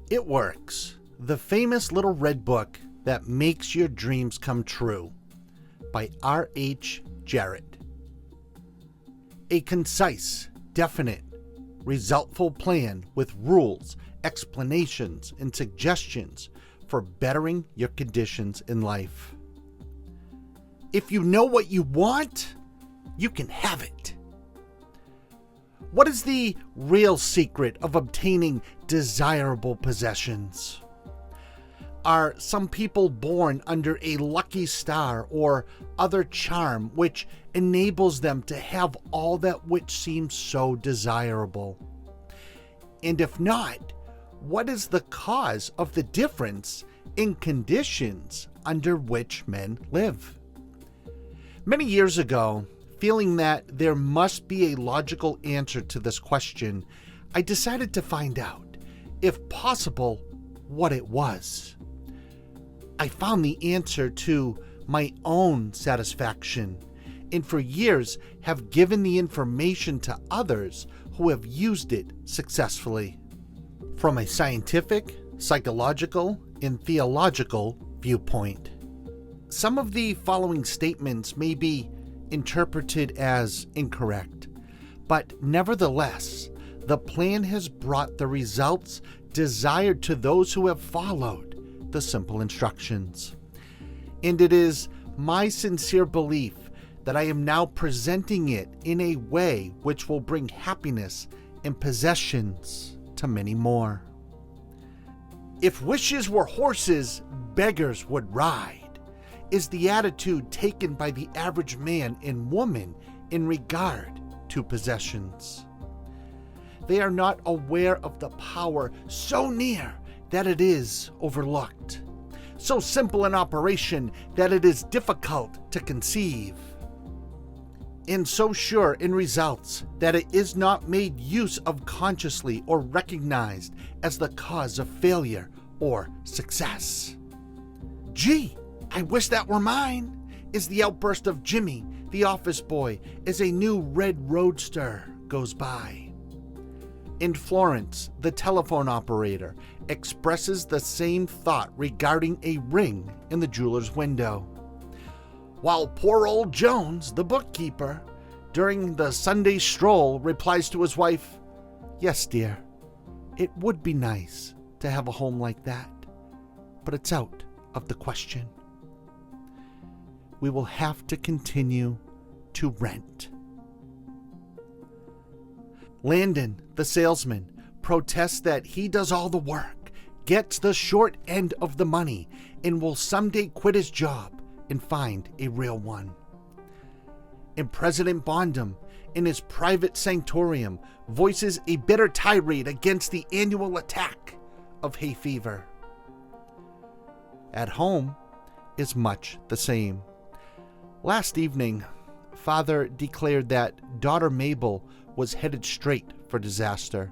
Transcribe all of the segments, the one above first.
It Works, the famous little red book that makes your dreams come true, by R.H. Jarrett. A concise, definite, resultful plan with rules, explanations, and suggestions for bettering your conditions in life. If you know what you want, you can have it. What is the real secret of obtaining desirable possessions? Are some people born under a lucky star or other charm which enables them to have all that which seems so desirable? And if not, what is the cause of the difference in conditions under which men live? Many years ago, feeling that there must be a logical answer to this question, I decided to find out, if possible, what it was. I found the answer to my own satisfaction, and for years have given the information to others who have used it successfully. From a scientific, psychological, and theological viewpoint. Some of the following statements may be interpreted as incorrect, but nevertheless, the plan has brought the results desired to those who have followed the simple instructions. And it is my sincere belief that I am now presenting it in a way which will bring happiness and possessions to many more. If wishes were horses, beggars would ride, is the attitude taken by the average man and woman in regard to possessions. They are not aware of the power so near that it is overlooked, so simple in operation that it is difficult to conceive, and so sure in results that it is not made use of consciously or recognized as the cause of failure or success. Gee, I wish that were mine, is the outburst of Jimmy, the office boy, as a new red roadster goes by. In Florence, the telephone operator expresses the same thought regarding a ring in the jeweler's window. While poor old Jones, the bookkeeper, during the Sunday stroll replies to his wife, "Yes, dear, it would be nice to have a home like that, but it's out of the question. We will have to continue to rent." Landon, the salesman, protests that he does all the work, gets the short end of the money, and will someday quit his job and find a real one. And President Bondum, in his private sanctorium, voices a bitter tirade against the annual attack of hay fever. At home is much the same. Last evening, Father declared that daughter Mabel was headed straight for disaster.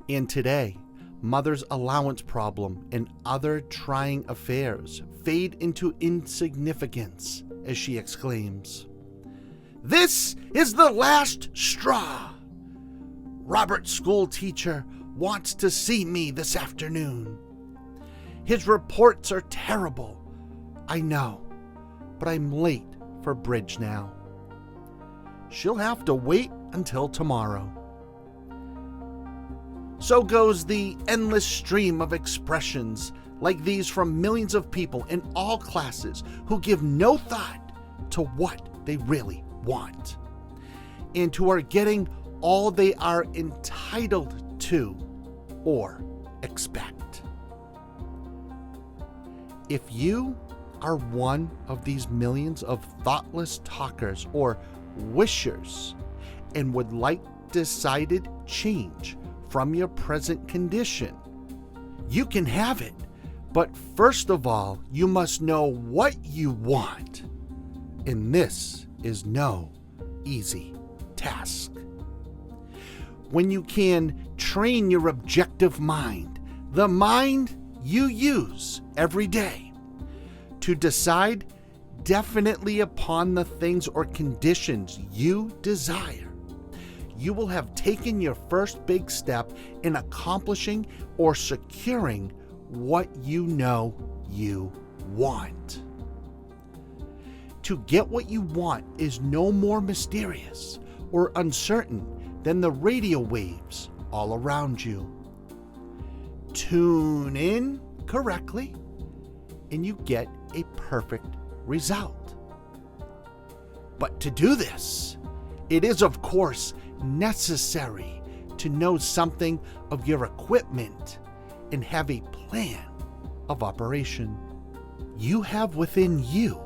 And today, Mother's allowance problem and other trying affairs fade into insignificance as she exclaims, "This is the last straw! Robert's school teacher wants to see me this afternoon. His reports are terrible, I know, but I'm late for bridge now. She'll have to wait until tomorrow." So goes the endless stream of expressions like these from millions of people in all classes who give no thought to what they really want, and who are getting all they are entitled to or expect. If you are one of these millions of thoughtless talkers or wishers and would like decided change from your present condition, you can have it. But first of all, you must know what you want. And this is no easy task. When you can train your objective mind, the mind you use every day, to decide definitely upon the things or conditions you desire, you will have taken your first big step in accomplishing or securing what you know you want. To get what you want is no more mysterious or uncertain than the radio waves all around you. Tune in correctly, and you get a perfect result. But to do this, it is of course necessary to know something of your equipment and have a plan of operation. You have within you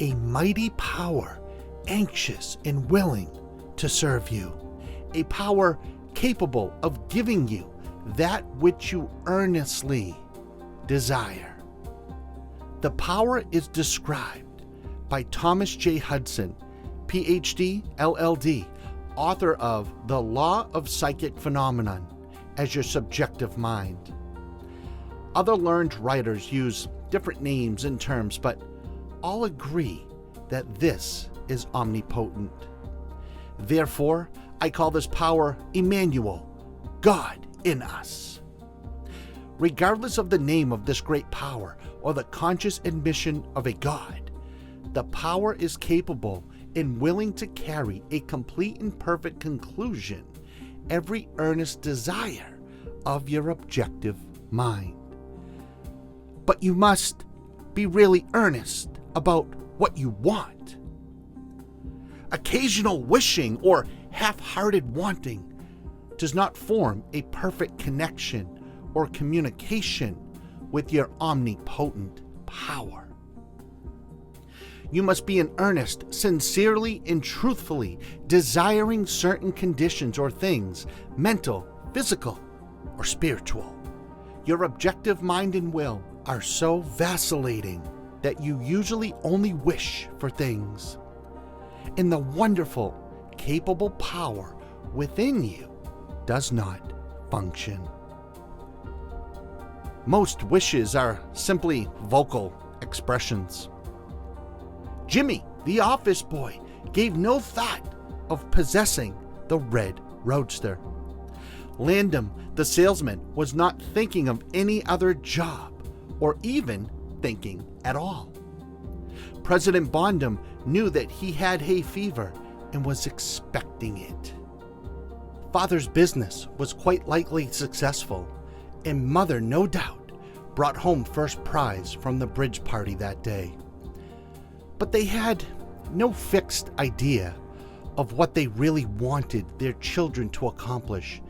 a mighty power, anxious and willing to serve you, a power capable of giving you that which you earnestly desire. The power is described by Thomas J. Hudson, PhD, LLD, author of The Law of Psychic Phenomenon, as your subjective mind. Other learned writers use different names and terms, but all agree that this is omnipotent. Therefore, I call this power Emmanuel, God in us. Regardless of the name of this great power or the conscious admission of a God, the power is capable and willing to carry a complete and perfect conclusion every earnest desire of your objective mind. But you must be really earnest about what you want. Occasional wishing or half-hearted wanting does not form a perfect connection or communication with your omnipotent power. You must be in earnest, sincerely and truthfully desiring certain conditions or things, mental, physical, or spiritual. Your objective mind and will are so vacillating that you usually only wish for things. And the wonderful, capable power within you does not function. Most wishes are simply vocal expressions. Jimmy, the office boy, gave no thought of possessing the red roadster. Landon, the salesman, was not thinking of any other job or even thinking at all. President Bondum knew that he had hay fever and was expecting it. Father's business was quite likely successful, and Mother, no doubt, brought home first prize from the bridge party that day. But they had no fixed idea of what they really wanted their children to accomplish,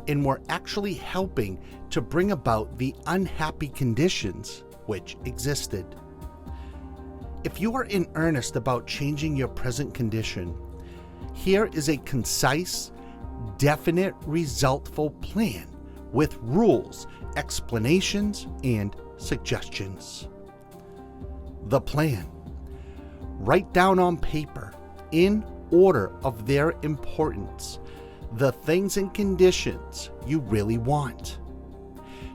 and were actually helping to bring about the unhappy conditions which existed. If you are in earnest about changing your present condition, here is a concise, definite, resultful plan with rules, explanations, and suggestions. The plan. Write down on paper, in order of their importance, the things and conditions you really want.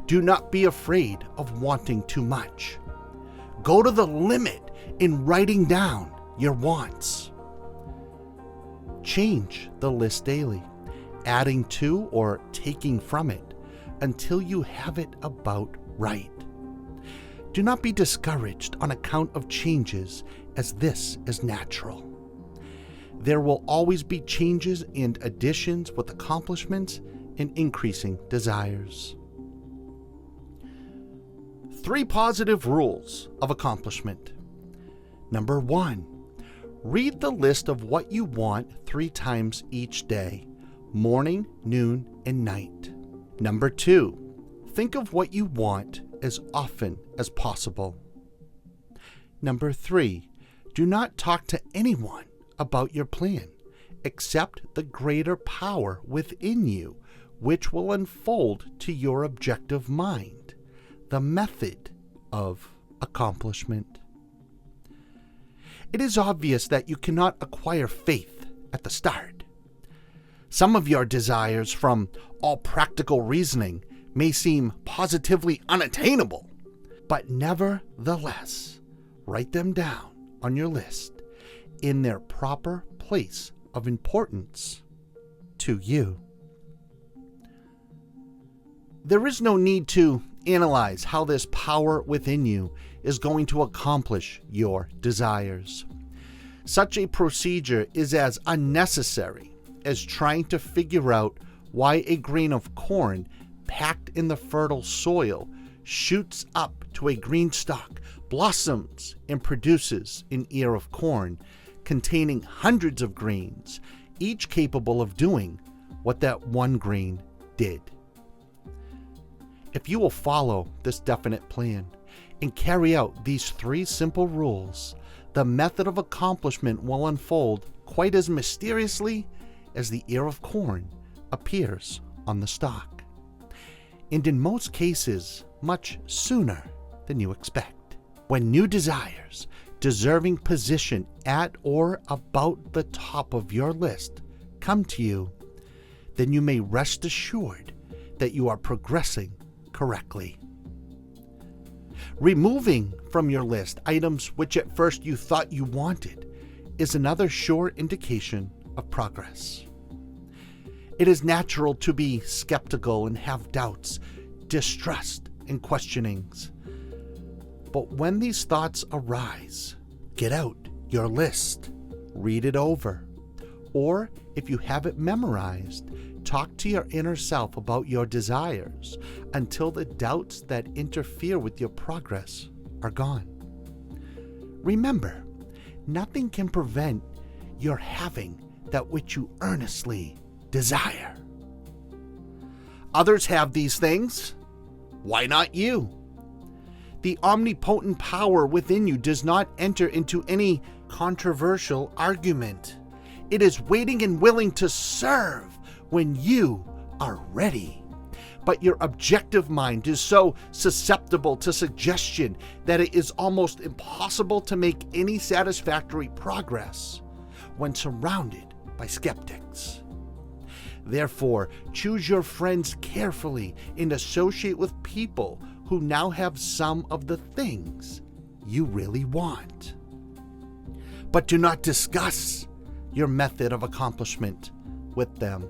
Do not be afraid of wanting too much. Go to the limit in writing down your wants. Change the list daily, adding to or taking from it until you have it about right. Do not be discouraged on account of changes, as this is natural. There will always be changes and additions with accomplishments and increasing desires. 3 positive rules of accomplishment. Number 1, read the list of what you want 3 times each day, morning, noon, and night. Number 2, think of what you want as often as possible. Number 3, do not talk to anyone about your plan, except the greater power within you, which will unfold to your objective mind, the method of accomplishment. It is obvious that you cannot acquire faith at the start. Some of your desires, from all practical reasoning, may seem positively unattainable, but nevertheless, write them down on your list in their proper place of importance to you. There is no need to analyze how this power within you is going to accomplish your desires. Such a procedure is as unnecessary as trying to figure out why a grain of corn packed in the fertile soil shoots up to a green stalk, blossoms, and produces an ear of corn containing hundreds of grains, each capable of doing what that one grain did. If you will follow this definite plan and carry out these 3 simple rules, the method of accomplishment will unfold quite as mysteriously as the ear of corn appears on the stalk, and in most cases, much sooner than you expect. When new desires, deserving position at or about the top of your list come to you, then you may rest assured that you are progressing correctly. Removing from your list items which at first you thought you wanted is another sure indication of progress. It is natural to be skeptical and have doubts, distrust, and questionings. But when these thoughts arise, get out your list, read it over, or if you have it memorized, talk to your inner self about your desires until the doubts that interfere with your progress are gone. Remember, nothing can prevent your having that which you earnestly desire. Others have these things. Why not you? The omnipotent power within you does not enter into any controversial argument. It is waiting and willing to serve when you are ready. But your objective mind is so susceptible to suggestion that it is almost impossible to make any satisfactory progress when surrounded by skeptics. Therefore, choose your friends carefully and associate with people who now have some of the things you really want. But do not discuss your method of accomplishment with them.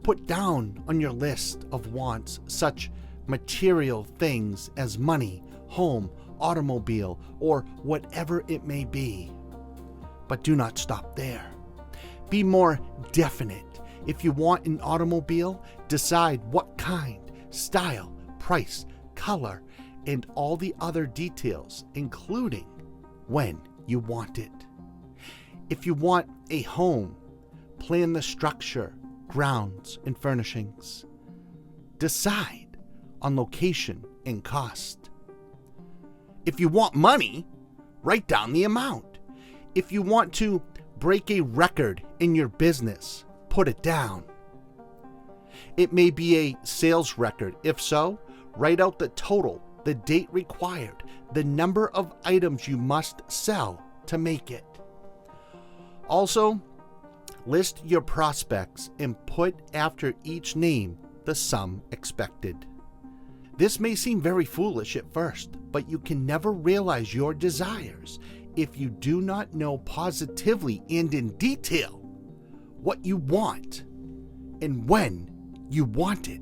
Put down on your list of wants such material things as money, home, automobile, or whatever it may be. But do not stop there. Be more definite. If you want an automobile, decide what kind, style, price, color, and all the other details, including when you want it. If you want a home, plan the structure, grounds, and furnishings. Decide on location and cost. If you want money, write down the amount. If you want to break a record in your business, put it down. It may be a sales record. If so, write out the total, the date required, the number of items you must sell to make it. Also, list your prospects and put after each name the sum expected. This may seem very foolish at first, but you can never realize your desires if you do not know positively and in detail what you want and when you want it.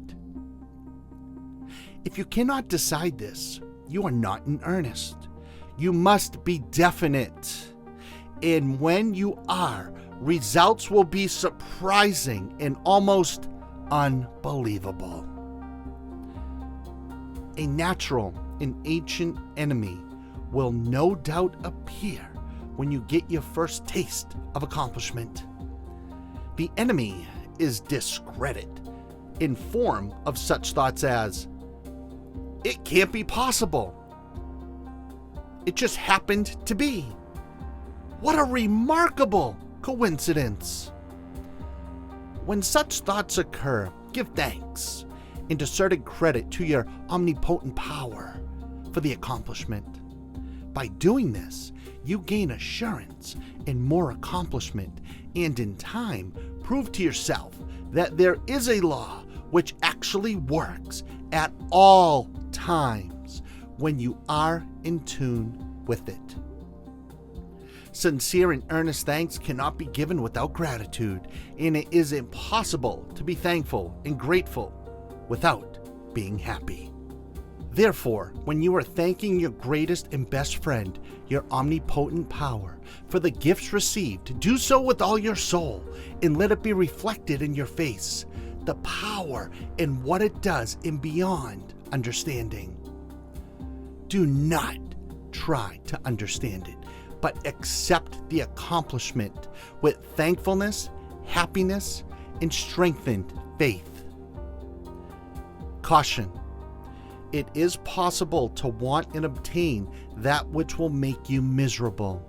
If you cannot decide this, you are not in earnest. You must be definite. And when you are, results will be surprising and almost unbelievable. A natural and ancient enemy will no doubt appear when you get your first taste of accomplishment. The enemy is discredit in form of such thoughts as, it can't be possible. It just happened to be. What a remarkable coincidence. When such thoughts occur, give thanks and asserted credit to your omnipotent power for the accomplishment. By doing this, you gain assurance and more accomplishment, and in time, prove to yourself that there is a law which actually works at all times when you are in tune with it. Sincere and earnest thanks cannot be given without gratitude, and it is impossible to be thankful and grateful without being happy. Therefore, when you are thanking your greatest and best friend, your omnipotent power, for the gifts received, do so with all your soul and let it be reflected in your face, the power and what it does in beyond understanding. Do not try to understand it, but accept the accomplishment with thankfulness, happiness, and strengthened faith. Caution. It is possible to want and obtain that which will make you miserable,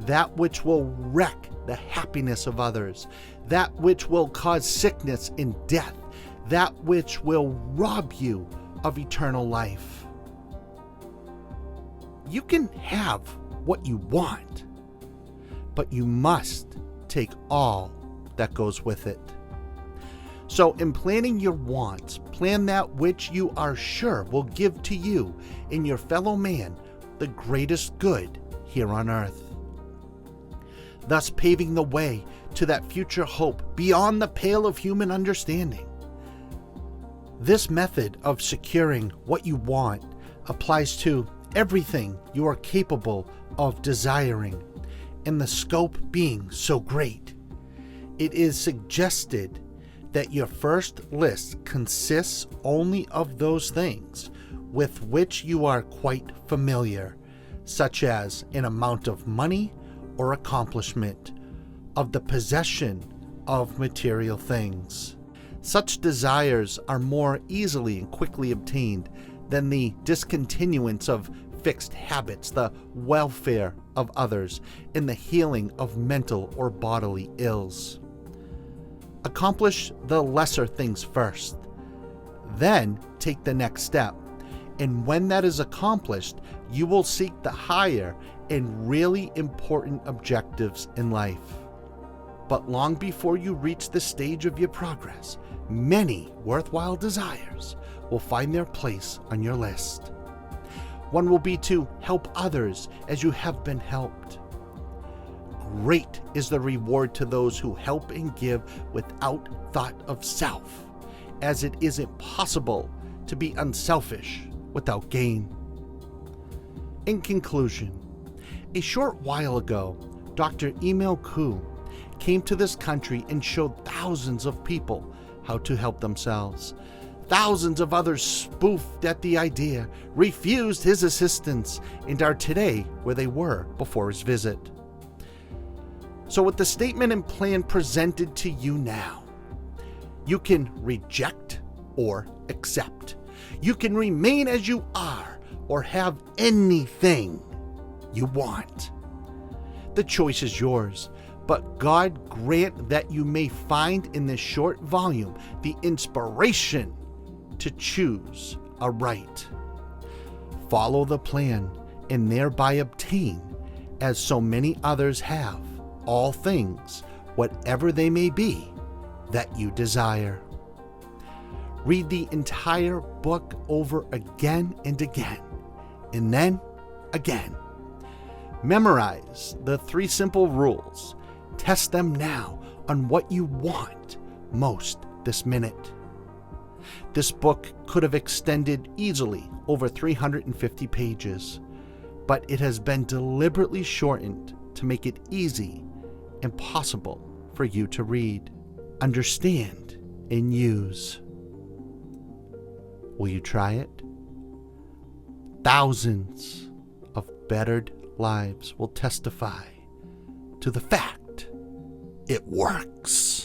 that which will wreck the happiness of others, that which will cause sickness and death, that which will rob you of eternal life. You can have what you want, but you must take all that goes with it. So in planning your wants, plan that which you are sure will give to you and your fellow man the greatest good here on earth, thus paving the way to that future hope beyond the pale of human understanding. This method of securing what you want applies to everything you are capable of desiring, and the scope being so great, it is suggested that your first list consists only of those things with which you are quite familiar, such as an amount of money or accomplishment, of the possession of material things. Such desires are more easily and quickly obtained than the discontinuance of fixed habits, the welfare of others, and the healing of mental or bodily ills. Accomplish the lesser things first, then take the next step, and when that is accomplished, you will seek the higher and really important objectives in life. But long before you reach this stage of your progress, many worthwhile desires will find their place on your list. One will be to help others as you have been helped. Great is the reward to those who help and give without thought of self, as it is impossible to be unselfish without gain. In conclusion, a short while ago, Dr. Emil Koo came to this country and showed thousands of people how to help themselves. Thousands of others spoofed at the idea, refused his assistance, and are today where they were before his visit. So with the statement and plan presented to you now, you can reject or accept. You can remain as you are or have anything you want. The choice is yours, but God grant that you may find in this short volume the inspiration to choose aright. Follow the plan and thereby obtain, as so many others have, all things, whatever they may be, that you desire. Read the entire book over again and again, and then again. Memorize the 3 simple rules. Test them now on what you want most this minute. This book could have extended easily over 350 pages, but it has been deliberately shortened to make it easy and possible for you to read, understand, and use. Will you try it? Thousands of bettered lives will testify to the fact it works.